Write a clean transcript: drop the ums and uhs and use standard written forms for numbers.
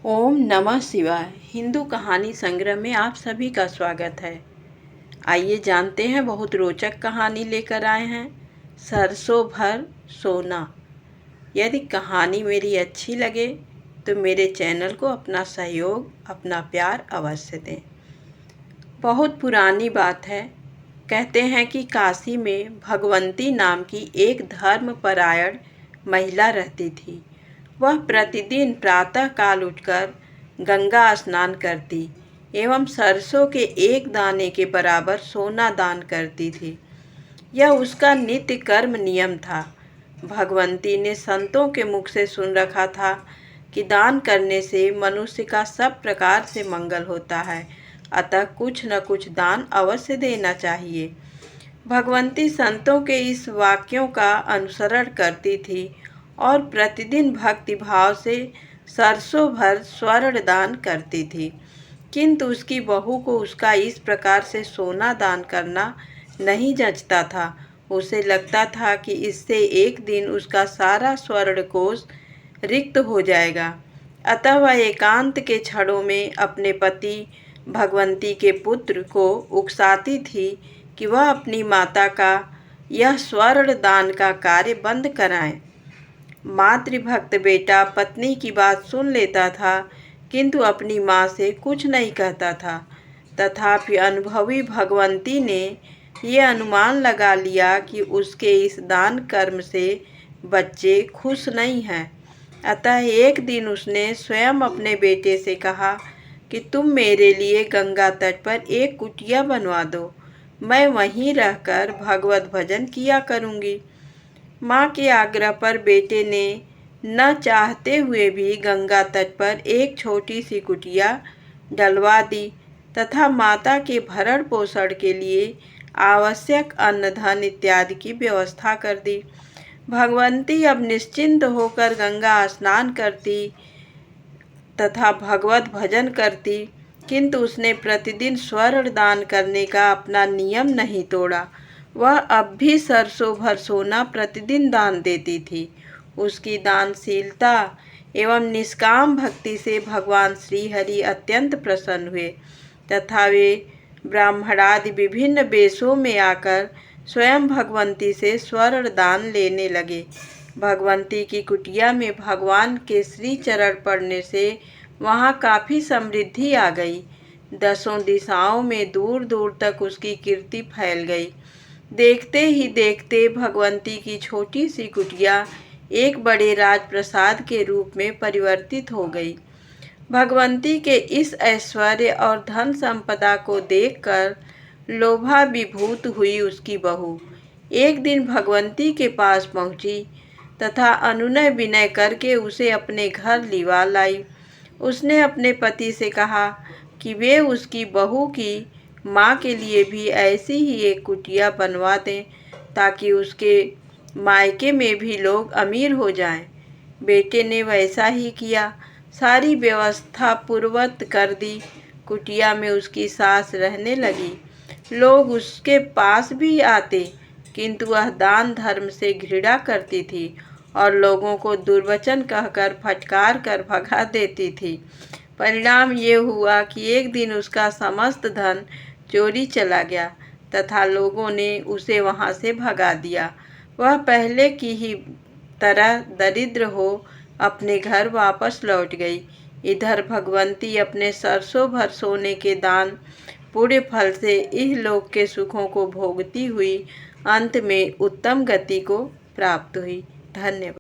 ओम नमः शिवाय। हिंदू कहानी संग्रह में आप सभी का स्वागत है। आइए जानते हैं, बहुत रोचक कहानी लेकर आए हैं, सरसों भर सोना। यदि कहानी मेरी अच्छी लगे तो मेरे चैनल को अपना सहयोग, अपना प्यार अवश्य दें। बहुत पुरानी बात है। कहते हैं कि काशी में भगवंती नाम की एक धर्मपरायण महिला रहती थी। वह प्रतिदिन प्रातः काल उठकर गंगा स्नान करती एवं सरसों के एक दाने के बराबर सोना दान करती थी। यह उसका नित्य कर्म नियम था। भगवंती ने संतों के मुख से सुन रखा था कि दान करने से मनुष्य का सब प्रकार से मंगल होता है, अतः कुछ न कुछ दान अवश्य देना चाहिए। भगवंती संतों के इस वाक्यों का अनुसरण करती थी और प्रतिदिन भक्ति भाव से सरसों भर स्वर्ण दान करती थी। किंतु उसकी बहू को उसका इस प्रकार से सोना दान करना नहीं जचता था। उसे लगता था कि इससे एक दिन उसका सारा स्वर्ण कोष रिक्त हो जाएगा। अतः वह एकांत के क्षणों में अपने पति भगवंती के पुत्र को उकसाती थी कि वह अपनी माता का यह स्वर्ण दान का कार्य बंद कराएं। मातृभक्त बेटा पत्नी की बात सुन लेता था, किंतु अपनी माँ से कुछ नहीं कहता था। तथापि अनुभवी भगवंती ने यह अनुमान लगा लिया कि उसके इस दान कर्म से बच्चे खुश नहीं हैं। अतः एक दिन उसने स्वयं अपने बेटे से कहा कि तुम मेरे लिए गंगा तट पर एक कुटिया बनवा दो, मैं वहीं रहकर भगवत भजन किया करूँगी। माँ के आग्रह पर बेटे ने न चाहते हुए भी गंगा तट पर एक छोटी सी कुटिया डलवा दी तथा माता के भरण पोषण के लिए आवश्यक अन्न धन इत्यादि की व्यवस्था कर दी। भगवंती अब निश्चिंत होकर गंगा स्नान करती तथा भगवत भजन करती, किंतु उसने प्रतिदिन स्वर्ण दान करने का अपना नियम नहीं तोड़ा। वह अब भी सरसों भर सोना प्रतिदिन दान देती थी। उसकी दानशीलता एवं निष्काम भक्ति से भगवान श्री हरि अत्यंत प्रसन्न हुए तथा वे ब्राह्मणादि विभिन्न वेशों में आकर स्वयं भगवंती से स्वर्ण दान लेने लगे। भगवंती की कुटिया में भगवान के श्री चरण पड़ने से वहाँ काफ़ी समृद्धि आ गई। दसों दिशाओं में दूर दूर तक उसकी कीर्ति फैल गई। देखते ही देखते भगवंती की छोटी सी कुटिया एक बड़े राजप्रसाद के रूप में परिवर्तित हो गई। भगवंती के इस ऐश्वर्य और धन संपदा को देखकर लोभाभिभूत हुई उसकी बहू एक दिन भगवंती के पास पहुंची तथा अनुनय विनय करके उसे अपने घर लिवा लाई। उसने अपने पति से कहा कि वे उसकी बहू की माँ के लिए भी ऐसी ही एक कुटिया बनवा दें ताकि उसके मायके में भी लोग अमीर हो जाएं। बेटे ने वैसा ही किया। सारी व्यवस्था पूर्ववत कर दी। कुटिया में उसकी सास रहने लगी। लोग उसके पास भी आते, किंतु वह दान धर्म से घृणा करती थी और लोगों को दुर्वचन कहकर फटकार कर भगा देती थी। परिणाम ये हुआ कि एक दिन उसका समस्त धन चोरी चला गया तथा लोगों ने उसे वहां से भगा दिया। वह पहले की ही तरह दरिद्र हो अपने घर वापस लौट गई। इधर भगवंती अपने सरसों भर सोने के दान पुण्य फल से इहलोक के सुखों को भोगती हुई अंत में उत्तम गति को प्राप्त हुई। धन्यवाद।